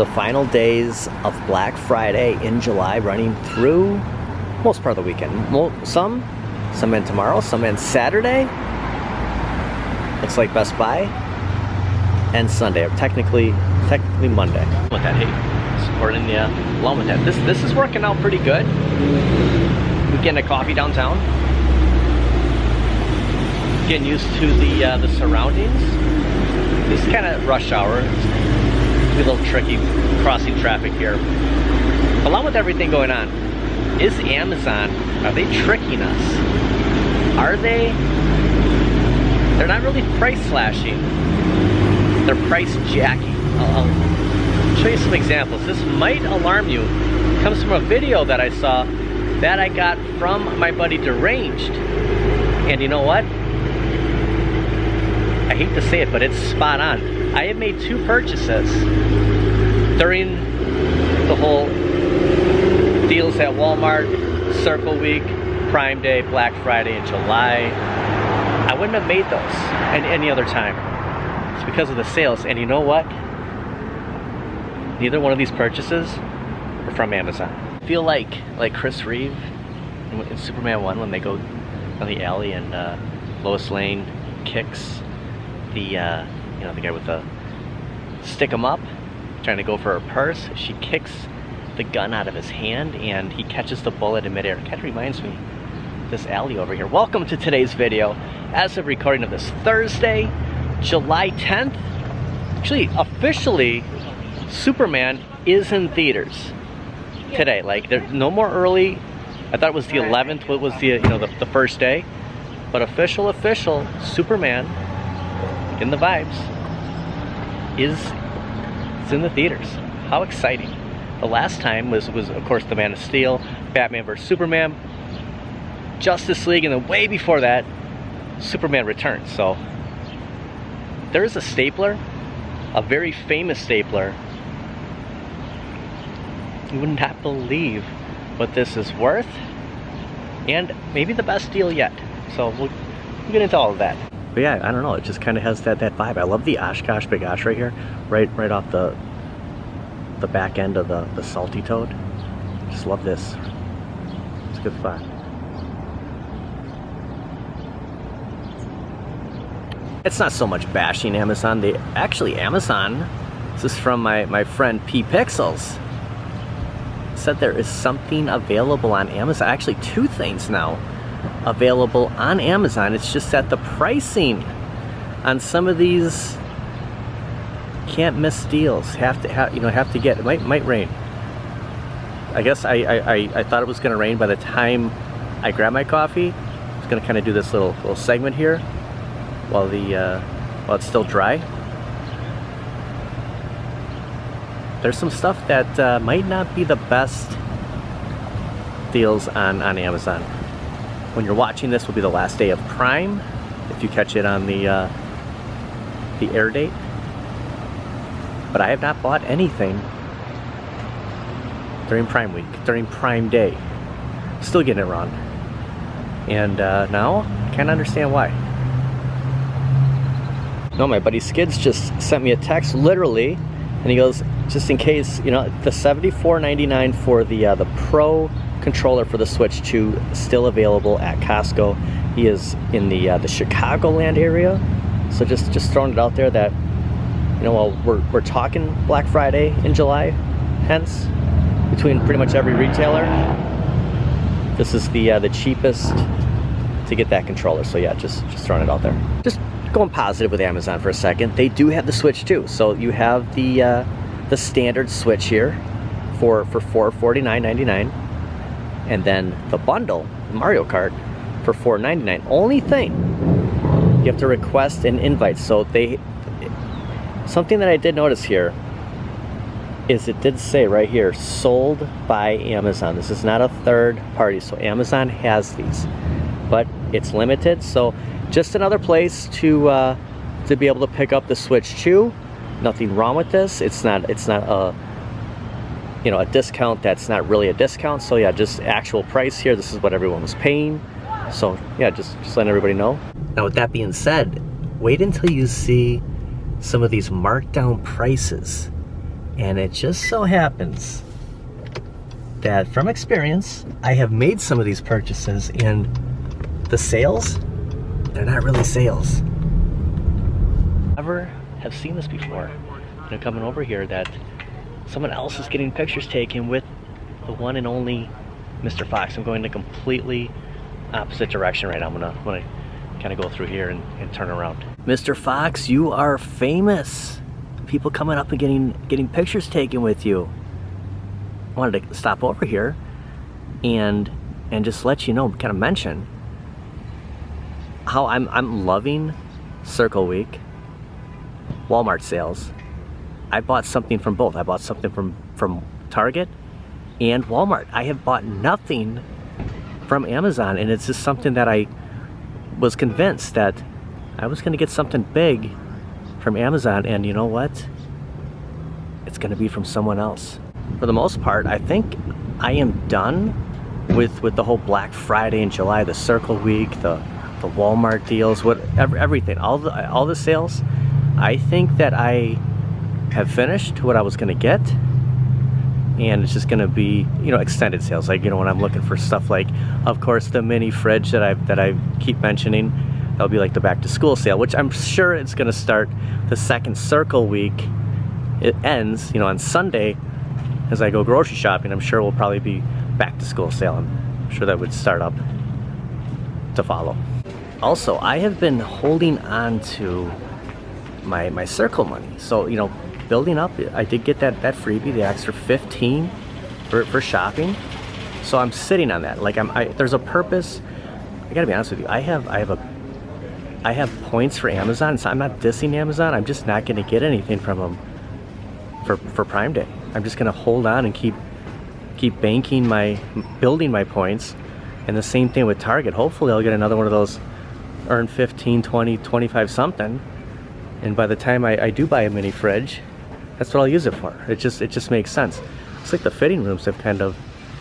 the final days of Black Friday in July, running through most part of the weekend. Some end tomorrow, some end Saturday. Looks like Best Buy and Sunday, or technically Monday. With that, hey, supporting the along with that. This is working out pretty good. We're getting a coffee downtown. Getting used to the surroundings. This is kind of rush hour. It's a little tricky crossing traffic here. Along with everything going on, is Amazon, are they tricking us? Are they? They're not really price slashing. They're price jacking. I'll show you some examples. This might alarm you. It comes from a video that I saw that I got from my buddy Deranged. And you know what? I hate to say it, but it's spot on. I have made 2 purchases during the whole deals at Walmart, Circle Week, Prime Day, Black Friday in July. I wouldn't have made those any other time. It's because of the sales. And you know what? Neither one of these purchases are from Amazon. I feel like Chris Reeve in Superman 1 when they go down the alley and Lois Lane kicks the you know, the guy with the stick 'em up trying to go for her purse. She kicks the gun out of his hand and he catches the bullet in midair. It kind of reminds me of this alley over here. Welcome to today's video. As of recording of this Thursday, July 10th, actually officially Superman is in theaters today. Like, there's no more early. I thought it was the 11th, what was the, you know, the first day, but official Superman in the vibes it's in the theaters. How exciting. The last time was of course the Man of Steel, Batman vs Superman, Justice League, and then way before that Superman Returns. So there is a stapler, a very famous stapler. You would not believe what this is worth, and maybe the best deal yet. So we'll get into all of that. But yeah, I don't know, it just kind of has that vibe. I love the Oshkosh Big Osh right here, right off the back end of the Salty Toad. Just love this. It's a good spot. It's not so much bashing Amazon. Amazon, this is from my friend P Pixels, said there is something available on Amazon. Actually, 2 things now available on Amazon. It's just that the pricing on some of these can't miss deals. Have to get. It might rain. I guess I thought it was gonna rain by the time I grabbed my coffee. I was gonna kind of do this little segment here while it's still dry. There's some stuff that might not be the best deals on Amazon. When you're watching this will be the last day of Prime, if you catch it on the air date. But I have not bought anything during Prime Week, during Prime Day. Still getting it wrong. And now I can't understand why. No, my buddy Skids just sent me a text, literally, and he goes, just in case, you know, the $74.99 for the Pro controller for the Switch 2 still available at Costco. He is in the Chicagoland area, so just throwing it out there that, you know, while we're talking Black Friday in July, hence between pretty much every retailer, this is the cheapest to get that controller. So yeah, just throwing it out there. Just going positive with Amazon for a second. They do have the Switch 2, so you have the standard Switch here for $449.99. And then the bundle, Mario Kart, for $499. Only thing, you have to request an invite. So something that I did notice here is it did say right here, sold by Amazon. This is not a third party, so Amazon has these, but it's limited. So just another place to be able to pick up the Switch 2. Nothing wrong with this. It's not a, you know, a discount that's not really a discount. So yeah, just actual price here. This is what everyone was paying. So yeah, just letting everybody know. Now with that being said, wait until you see some of these markdown prices And it just so happens that from experience, I have made some of these purchases, and the sales, they're not really sales. Never have seen this before. You know, coming over here, that someone else is getting pictures taken with the one and only Mr. Fox. I'm going the completely opposite direction right now. I'm gonna kind of go through here and turn around. Mr. Fox, you are famous. People coming up and getting pictures taken with you. I wanted to stop over here and just let you know, kind of mention how I'm loving Circle Week, Walmart sales. I bought something from both. I bought something from Target and Walmart. I have bought nothing from Amazon, and it's just something that I was convinced that I was going to get something big from Amazon, and you know what? It's going to be from someone else. For the most part, I think I am done with the whole Black Friday in July, the Circle Week, the Walmart deals, everything, all the sales. I think that I have finished what I was going to get, and it's just going to be, you know, extended sales. Like, you know, when I'm looking for stuff like, of course, the mini fridge that I keep mentioning, that'll be like the back to school sale, which I'm sure it's going to start the second Circle Week. It ends, you know, on Sunday. As I go grocery shopping, I'm sure we'll probably be back to school sale. I'm sure that would start up to follow. Also, I have been holding on to my Circle money. So, you know, building up, I did get that freebie, the extra 15 for shopping. So I'm sitting on that. Like there's a purpose. I gotta be honest with you. I have points for Amazon, so I'm not dissing Amazon. I'm just not gonna get anything from them for Prime Day. I'm just gonna hold on and keep building my points. And the same thing with Target. Hopefully I'll get another one of those earn 15, 20, 25 something. And by the time I do buy a mini fridge, that's what I'll use it for. It just makes sense. It's like the fitting rooms have kind of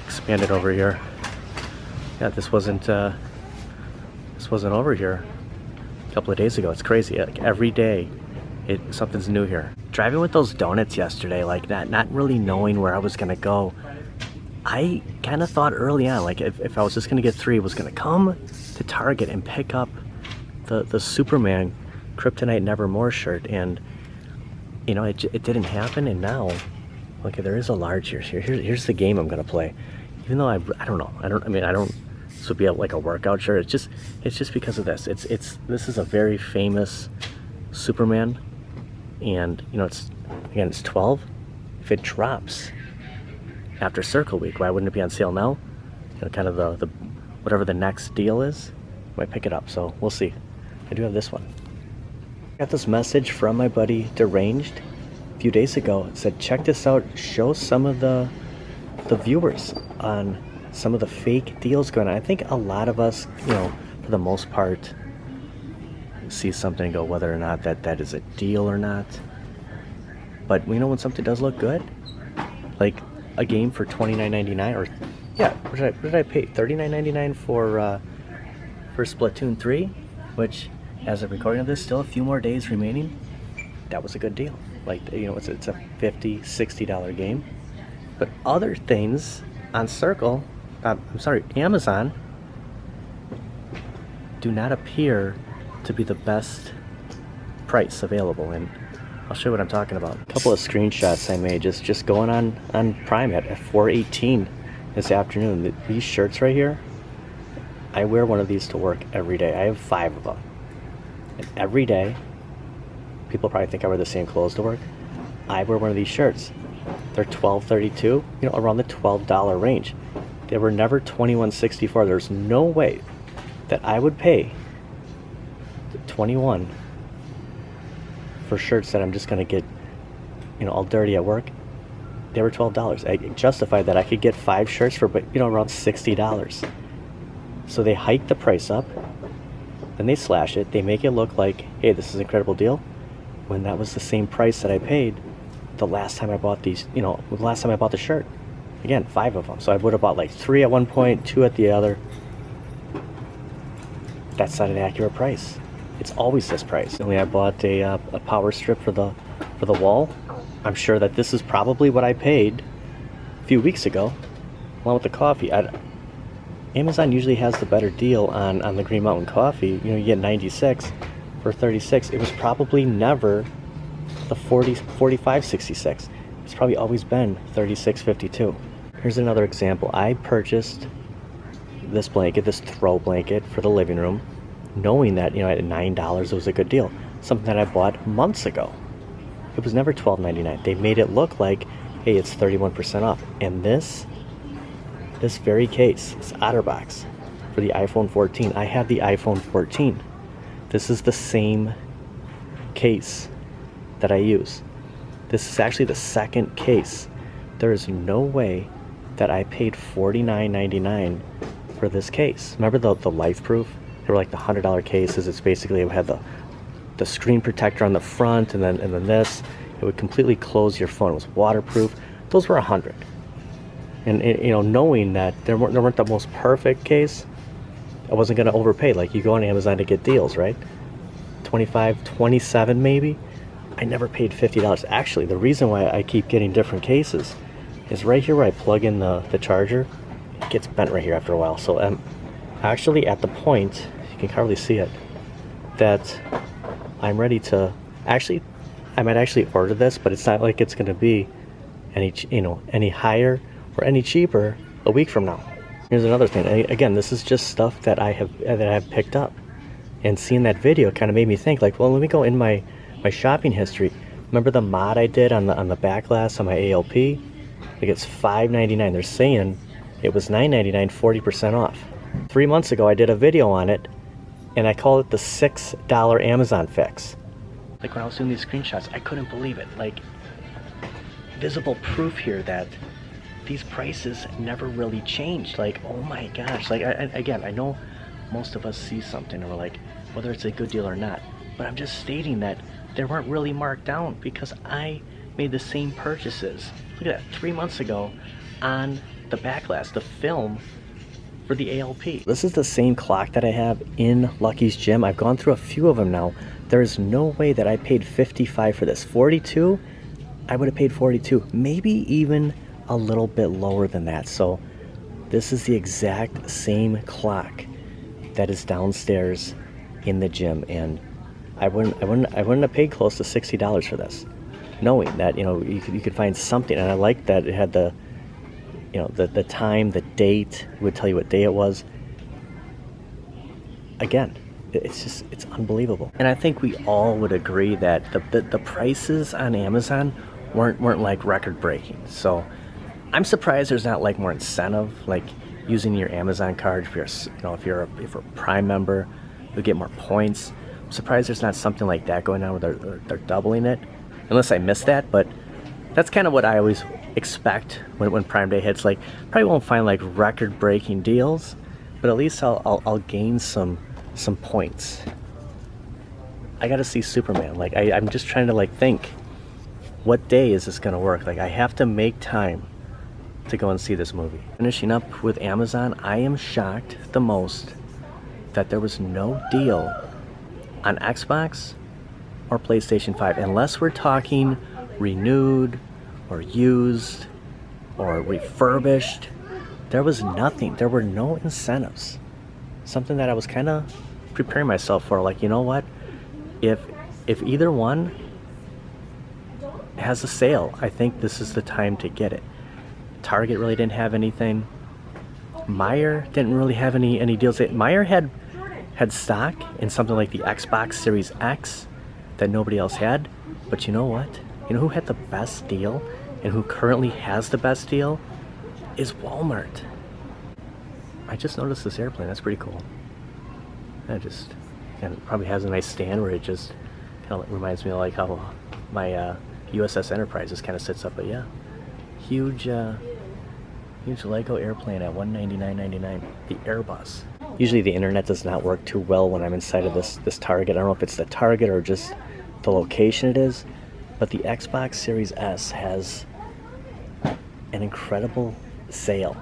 expanded over here. Yeah, this wasn't over here a couple of days ago. It's crazy. Like every day, something's new here. Driving with those donuts yesterday, like not really knowing where I was gonna go. I kind of thought early on, like if I was just gonna get 3, I was gonna come to Target and pick up the Superman Kryptonite Nevermore shirt, and you know, it didn't happen. And now, okay, there is a large here. Here's the game I'm gonna play. Even though I don't know. This would be like a workout shirt. It's just because of this. This is a very famous Superman, and you know, it's 12. If it drops after Circle Week, why wouldn't it be on sale now? You know, kind of the whatever the next deal is, I might pick it up. So we'll see. I do have this one. Got this message from my buddy Deranged a few days ago. It said, check this out, show some of the viewers on some of the fake deals going on. I think a lot of us, you know, for the most part, see something and go whether or not that is a deal or not. But you know, when something does look good, like a game for $29.99, or yeah, what did I pay? $39.99 for Splatoon 3, which, as of recording of this, still a few more days remaining. That was a good deal. Like, you know, it's a $50, $60 game. But other things on Amazon do not appear to be the best price available, and I'll show you what I'm talking about. A couple of screenshots I made just going on Prime at 4:18 this afternoon. These shirts right here, I wear one of these to work every day. I have 5 of them. And every day, people probably think I wear the same clothes to work. I wear one of these shirts. They're $12.32, you know, around the $12 range. They were never $21.64. There's no way that I would pay $21 for shirts that I'm just gonna get, you know, all dirty at work. They were $12. I justified that I could get 5 shirts for, you know, around $60. So they hike the price up, then they slash it. They make it look like, hey, this is an incredible deal, when that was the same price that I paid the last time I bought these, you know, the last time I bought the shirt. Again, 5 of them. So I would have bought like 3 at one point, 2 at the other. That's not an accurate price. It's always this price. Only I bought a power strip for the wall. I'm sure that this is probably what I paid a few weeks ago, along with the coffee. Amazon usually has the better deal on the Green Mountain coffee. You know, you get 96 for 36. It was probably never the 45.66. It's probably always been 36.52. Here's another example. I purchased this blanket, this throw blanket for the living room, knowing that, you know, at $9 it was a good deal. Something that I bought months ago. It was never $12.99. They made it look like, hey, it's 31% off. And this very case, this OtterBox for the iPhone 14. I have the iPhone 14. This is the same case that I use. This is actually the second case. There is no way that I paid $49.99 for this case. Remember the LifeProof? They were like the $100 cases. It's basically, it had the screen protector on the front, and then this. It would completely close your phone. It was waterproof. Those were $100. And you know, knowing that there weren't the most perfect case, I wasn't gonna overpay. Like, you go on Amazon to get deals, right? 25, 27 maybe. I never paid $50. Actually, the reason why I keep getting different cases is right here where I plug in the charger. It gets bent right here after a while. So I'm actually at the point, you can hardly see it, that I'm ready to actually, I might actually order this, but it's not like it's going to be any higher or any cheaper a week from now. Here's another thing. Again, this is just stuff that I have picked up, and seeing that video kind of made me think, like, well, let me go in my shopping history. Remember the mod I did on the back glass on my ALP? Like, it's $5.99. They're saying it was $9.99, 40% off. 3 months ago, I did a video on it, and I called it the $6 Amazon fix. Like, when I was doing these screenshots, I couldn't believe it. Like, visible proof here that these prices never really changed. Like, oh my gosh. Like, again, I know most of us see something and we're like, whether it's a good deal or not, but I'm just stating that they weren't really marked down because I made the same purchases. Look at that, 3 months ago on the back glass, the film for the ALP. This is the same clock that I have in Lucky's gym. I've gone through a few of them now. There is no way that I paid $55 for this. $42, I would have paid $42, maybe even a little bit lower than that. So this is the exact same clock that is downstairs in the gym, and I wouldn't have paid close to $60 for this, knowing that, you know, you could find something. And I like that it had the, you know, the time, the date. It would tell you what day it was. Again, it's unbelievable. And I think we all would agree that the prices on Amazon weren't like record breaking. So I'm surprised there's not like more incentive, like using your Amazon card. If you're a Prime member, you'll get more points. I'm surprised there's not something like that going on where they're doubling it, unless I missed that. But that's kind of what I always expect when Prime Day hits. Like, probably won't find like record-breaking deals, but at least I'll gain some points. I got to see Superman. Like, I'm just trying to like think, what day is this gonna work? Like, I have to make time to go and see this movie. Finishing up with Amazon, I am shocked the most that there was no deal on Xbox or PlayStation 5, unless we're talking renewed or used or refurbished. There was nothing. There were no incentives. Something that I was kind of preparing myself for. Like, you know what? If either one has a sale, I think this is the time to get it. Target really didn't have anything. Meijer didn't really have any deals. Meijer had stock in something like the Xbox Series X that nobody else had. But you know what? You know who had the best deal and who currently has the best deal is Walmart. I just noticed this airplane. That's pretty cool. And it probably has a nice stand where it just kind of reminds me of like how my USS Enterprise just kind of sits up. But yeah, huge Lego airplane at $199.99. The Airbus. Usually the internet does not work too well when I'm inside of this Target. I don't know if it's the Target or just the location it is, but the Xbox Series S has an incredible sale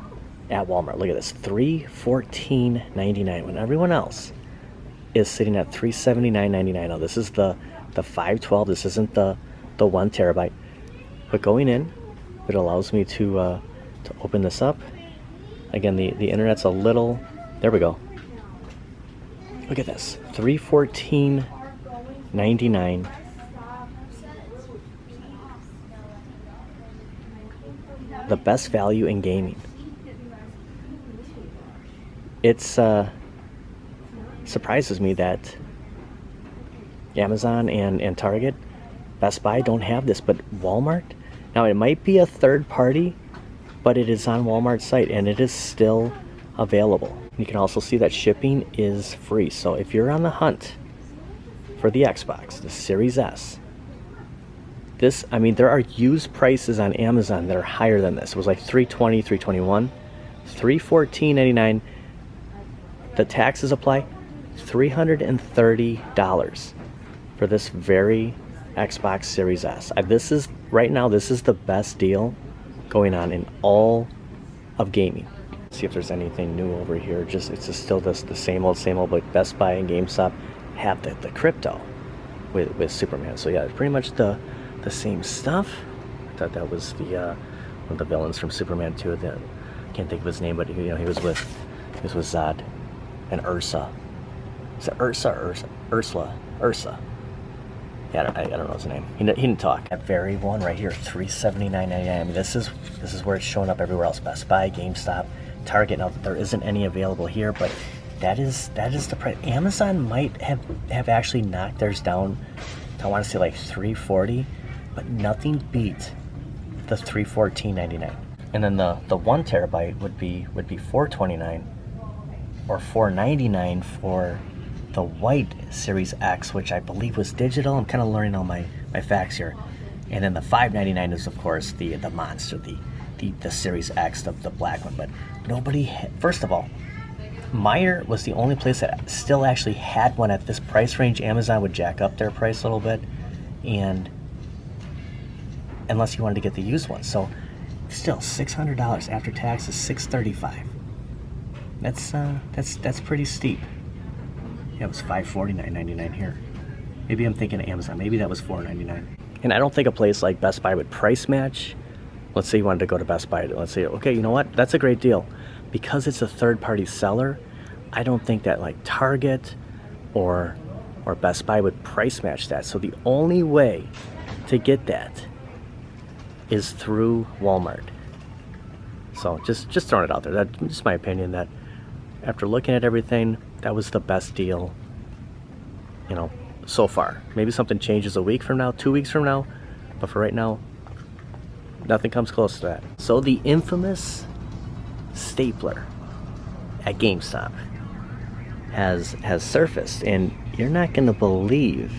at Walmart. Look at this, $314.99 when everyone else is sitting at $379.99. Now this is the 512. This isn't the 1 terabyte. But going in, it allows me to open this up. Again, the internet's a little, there we go. Look at this, $314.99. The best value in gaming. It's surprises me that Amazon and Target, Best Buy don't have this, but Walmart, now it might be a third party, but it is on Walmart's site and it is still available. You can also see that shipping is free. So if you're on the hunt for the Xbox, the Series S, this, I mean, there are used prices on Amazon that are higher than this. It was like $320, $321, $314.99. The taxes apply, $330 for this very Xbox Series S. This is, right now, this is the best deal going on in all of gaming. See if there's anything new over here. It's just still the same old, but Best Buy and GameStop have the crypto with Superman. So yeah, it's pretty much the same stuff. I thought that was the one of the villains from Superman 2. I can't think of his name, but he was with Zod and Ursa. Is it Ursa? Yeah, I don't know his name. He didn't talk. That very one right here, $379.99. I mean, this is where it's showing up everywhere else. Best Buy, GameStop, Target. Now there isn't any available here, but that is the price. Amazon might have actually knocked theirs down. I want to say like $340, but nothing beat the $314.99. And then the 1 terabyte would be $429 or $499 for the white Series X, which I believe was digital. I'm kind of learning all my facts here. And then the $599 is, of course, the monster, the Series X, the black one. But nobody, first of all, Meijer was the only place that still actually had one at this price range. Amazon would jack up their price a little bit, and unless you wanted to get the used one. So still $600 after tax is $635. That's pretty steep. Yeah, it was $549.99 here. Maybe I'm thinking of Amazon. Maybe that was $499. And I don't think a place like Best Buy would price match. Let's say you wanted to go to Best Buy. Let's say, okay, you know what? That's a great deal. Because it's a third-party seller, I don't think that like Target or Best Buy would price match that. So the only way to get that is through Walmart. So just throwing it out there. That's just my opinion, that after looking at everything, that was the best deal, so far. Maybe something changes a week from now, 2 weeks from now, but for right now, nothing comes close to that. So the infamous stapler at GameStop has surfaced, and you're not going to believe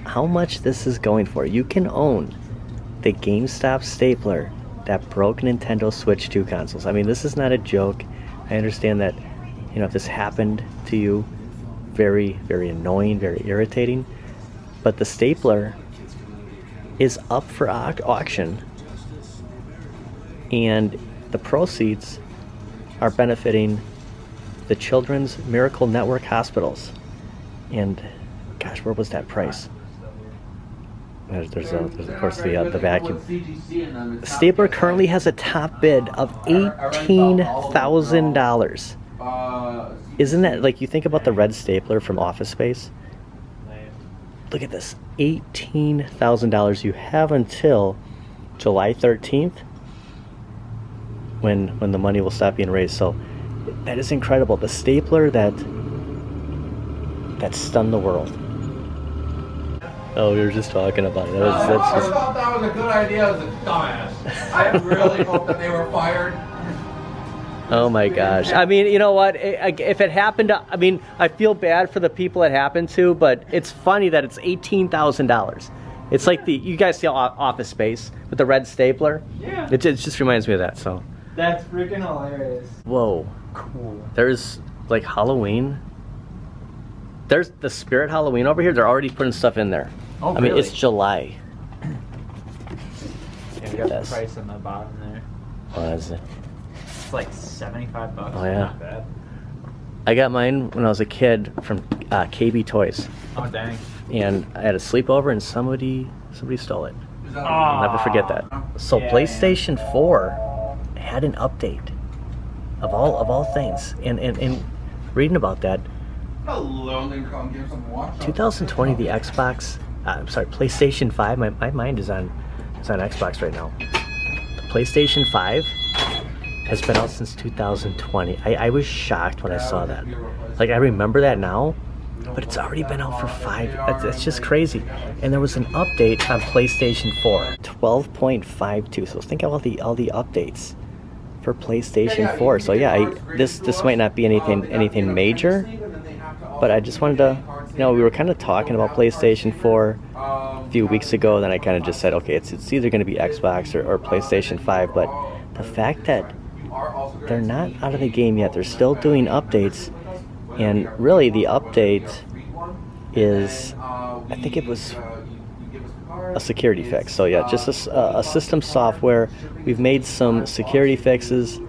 how much this is going for. You can own the GameStop stapler that broke Nintendo Switch 2 consoles. I mean, this is not a joke. I understand that, if this happened to you, very, very annoying, very irritating. But the stapler is up for auction, and the proceeds are benefiting the Children's Miracle Network hospitals. And gosh, where was that price? There's of course the vacuum. The stapler currently has a top bid of $18,000. Isn't that, like, you think about the red stapler from Office Space? Look at this, $18,000. You have until July 13th when the money will stop being raised. So that is incredible. The stapler that stunned the world. Oh, we were just talking about it. I thought that was a good idea as a dumbass. I really hope that they were fired. Oh my gosh. I mean, you know what? If it happened to, I feel bad for the people it happened to, but it's funny that it's $18,000. It's like you guys see Office Space with the red stapler? Yeah. It just reminds me of that, so. That's freaking hilarious. Whoa. Cool. There's like Halloween. There's the Spirit Halloween over here. They're already putting stuff in there. Oh, I mean, really? it's July. Yeah, we got the price on the bottom there. What is it? It's like $75. Oh, yeah. Not bad. I got mine when I was a kid from KB Toys. Oh, dang. And I had a sleepover and somebody stole it. Is I'll never forget that. So PlayStation 4 had an update of all things, and reading about that, Hello, then come give some watch. 2020, the Xbox, PlayStation 5. My mind is on Xbox right now. The PlayStation 5 has been out since 2020. I was shocked when I saw that. Like, I remember that now, but it's already been out for 5. That's just crazy. And there was an update on PlayStation 4, 12.52. So think of all the updates for PlayStation 4. So yeah, this might not be anything major, but I just wanted to, we were kind of talking about PlayStation 4 a few weeks ago. Then I kind of just said, okay, it's either going to be Xbox or PlayStation 5. But the fact that they're not out of the game yet, they're still doing updates, and really the update is, I think it was a security fix. So yeah, just a system software. We've made some security fixes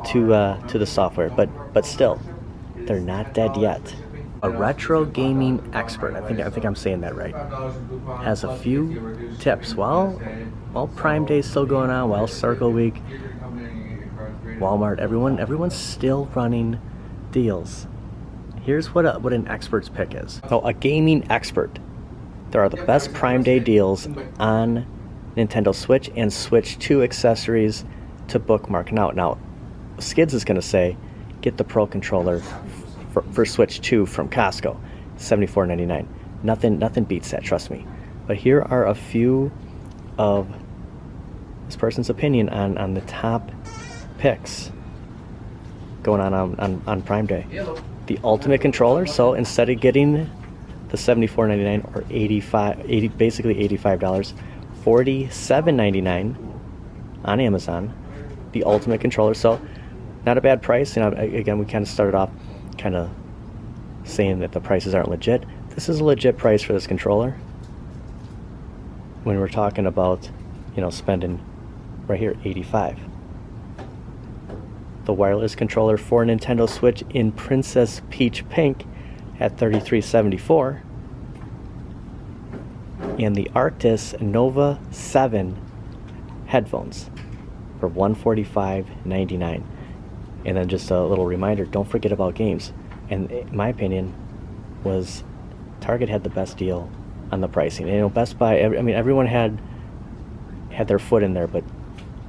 to the software, but still, they're not dead yet. A retro gaming expert, I think I'm saying that right, has a few tips. While Prime Day is still going on, while Circle Week, Walmart, everyone's still running deals. Here's what an expert's pick is. So a gaming expert. There are the best Prime Day deals on Nintendo Switch and Switch 2 accessories to bookmark. Now, Skids is going to say, get the Pro Controller for Switch 2 from Costco, $74.99. Nothing beats that, trust me. But here are a few of this person's opinion on the top picks going on Prime Day. The Ultimate Controller. So instead of getting the $74.99 or basically $85, $47.99 on Amazon. The Ultimate Controller. So not a bad price. Again, we kind of started off kind of saying that the prices aren't legit. This is a legit price for this controller. When we're talking about, spending right here, $85. The wireless controller for Nintendo Switch in Princess Peach Pink at $33.74. And the Arctis Nova 7 headphones for $145.99. And then just a little reminder, don't forget about games. And in my opinion, was Target had the best deal on the pricing. And, Best Buy, everyone had their foot in there, but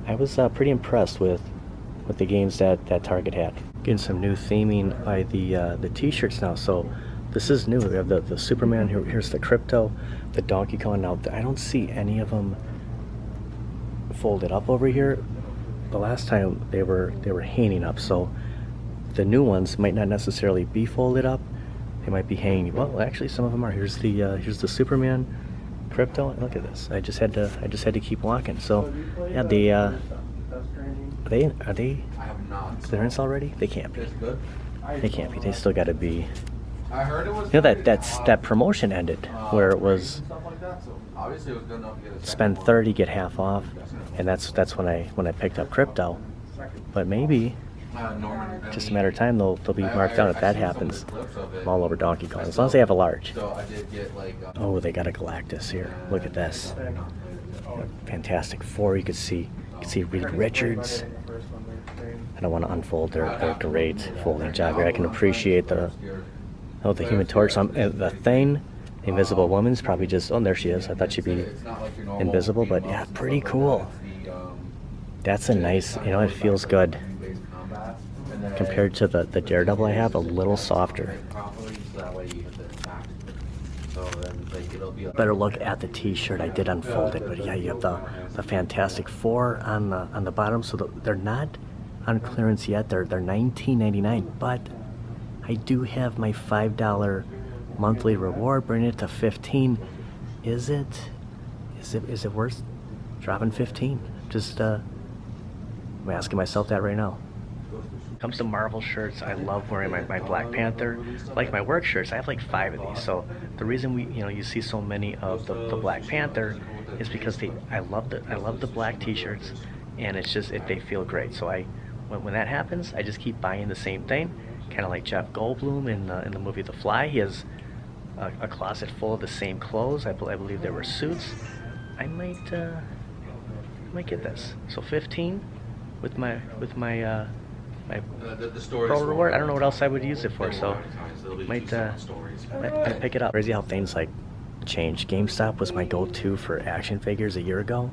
I was pretty impressed with the games that Target had. Getting some new theming by the t-shirts now. So this is new. We have the Superman, here's the Crypto, the Donkey Kong. Now, I don't see any of them folded up over here. The last time they were hanging up, so the new ones might not necessarily be folded up. They might be hanging. Well, actually, some of them are. Here's the Superman, Crypto. Look at this. I just had to keep walking. So yeah, are they clearance already? They can't be. They can't be. They still got to be. I heard it was that promotion ended where it was spend 30, get half off, and that's when I picked up Crypto. But maybe just a matter of time they'll be marked down if that happens. I'm all over Donkey Kong as long as they have a large. Oh, they got a Galactus here. Look at this. Fantastic Four. You could see Reed Richards. I don't want to unfold their great folding job here. I can appreciate the Human Torch. The Thing, the Invisible Woman's probably just, there she is. I thought she'd be invisible, but yeah, pretty cool. That's a nice, it feels good. Compared to the Daredevil I have, a little softer. Better look at the t-shirt. I did unfold it, but yeah, you have the Fantastic Four on the bottom, so they're not on clearance yet. They're $19.99, but I do have my $5 monthly reward, bringing it to $15. Is it worth dropping $15? Just I'm asking myself that right now. Comes to Marvel shirts, I love wearing my Black Panther. Like my work shirts, I have like 5 of these. So the reason you see so many of the Black Panther is because I love the black t-shirts, and it's just they feel great. So when that happens, I just keep buying the same thing. Kind of like Jeff Goldblum in the movie The Fly. He has a closet full of the same clothes. I believe there were suits. I might get this. So 15 with my my stories pro reward. I don't know what else I would use it for, so might pick it up. Crazy how things like change. GameStop was my go-to for action figures a year ago.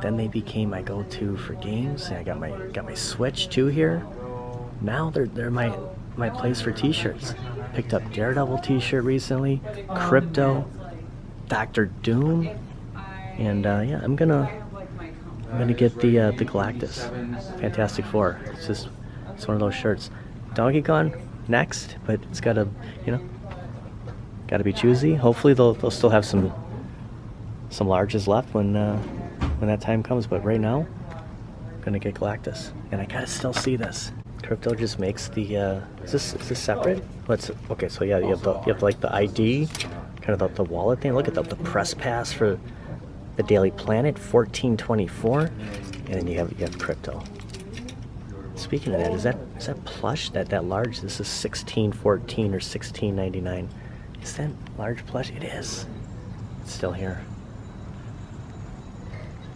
Then they became my go-to for games. And I got my Switch too here. Now they're my place for t-shirts. Picked up Daredevil t-shirt recently, Crypto, Doctor Doom, and yeah, I'm gonna get the Galactus Fantastic Four. It's one of those shirts. Donkey Kong next, but it's gotta be choosy. Hopefully they'll still have some larges left when that time comes. But right now, I'm gonna get Galactus, and I gotta still see this. Crypto just makes the is this separate? Okay, so yeah, you have like the ID, kind of the wallet thing. Look at the press pass for the Daily Planet, $14.24, and then you have Crypto. Speaking of that, is that plush? That large? This is $16.14 or $16.99. Is that large plush? It is. It's still here.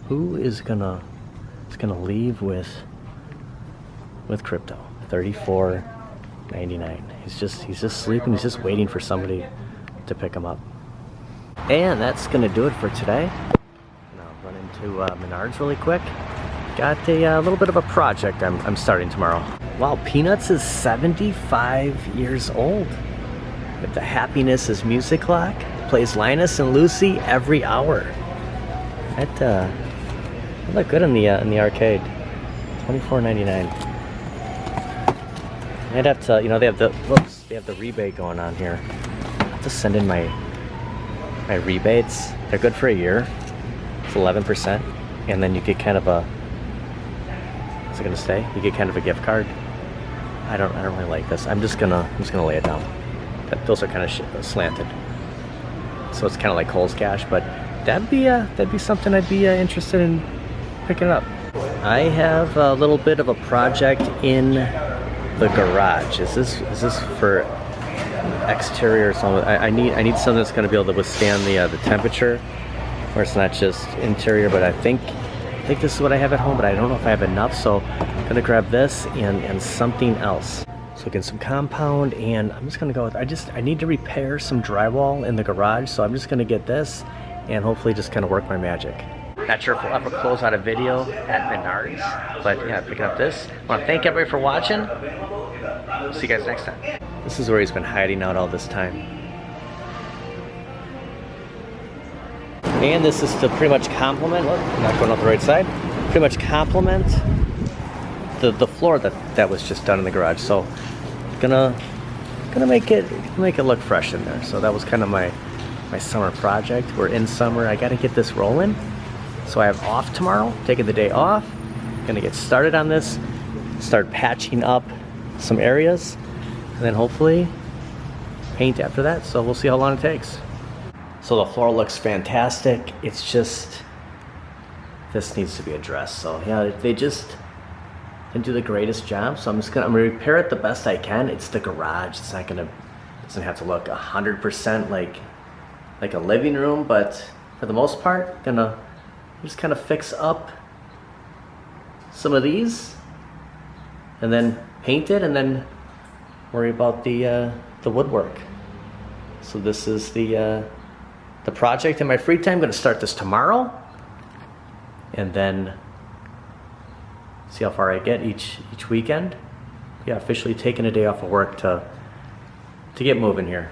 Who is gonna leave with Crypto? $34.99. He's just sleeping. He's just waiting for somebody to pick him up. And that's gonna do it for today. Now run into Menards really quick. Got a little bit of a project I'm starting tomorrow. Wow, Peanuts is 75 years old. With the Happiness is Music Clock. Plays Linus and Lucy every hour. That look good in the arcade. $24.99. I'd have to, they have the rebate going on here. I have to send in my rebates. They're good for a year. It's 11%, and then you get kind of a. What's it gonna say? You get kind of a gift card. I don't really like this. I'm just gonna lay it down. Those are kind of slanted, so it's kind of like Kohl's Cash. But that'd be something I'd be interested in picking up. I have a little bit of a project in the garage. Is this for exterior or something? I need something that's going to be able to withstand the temperature, where it's not just interior. But I think this is what I have at home, but I don't know if I have enough. So I'm gonna grab this and something else. So again, some compound, and I'm just gonna go with. I need to repair some drywall in the garage, so I'm just gonna get this and hopefully just kind of work my magic. Not sure if we'll ever close out a video at Menards, but yeah, picking up this. I want to thank everybody for watching. See you guys next time. This is where he's been hiding out all this time. And this is to pretty much complement, I'm not going out the right side, pretty much complement the floor that was just done in the garage. So gonna make it look fresh in there. So that was kind of my summer project. We're in summer. I gotta get this rolling. So I have off tomorrow, taking the day off. Gonna get started on this, start patching up some areas, and then hopefully paint after that. So we'll see how long it takes. So the floor looks fantastic. It's just, this needs to be addressed. So yeah, they just didn't do the greatest job. So I'm gonna repair it the best I can. It's the garage. It's not gonna, doesn't have to look 100% like a living room, but for the most part, gonna just kind of fix up some of these, and then paint it, and then worry about the woodwork. So this is the project in my free time. I'm gonna start this tomorrow, and then see how far I get each weekend. Yeah, officially taking a day off of work to get moving here.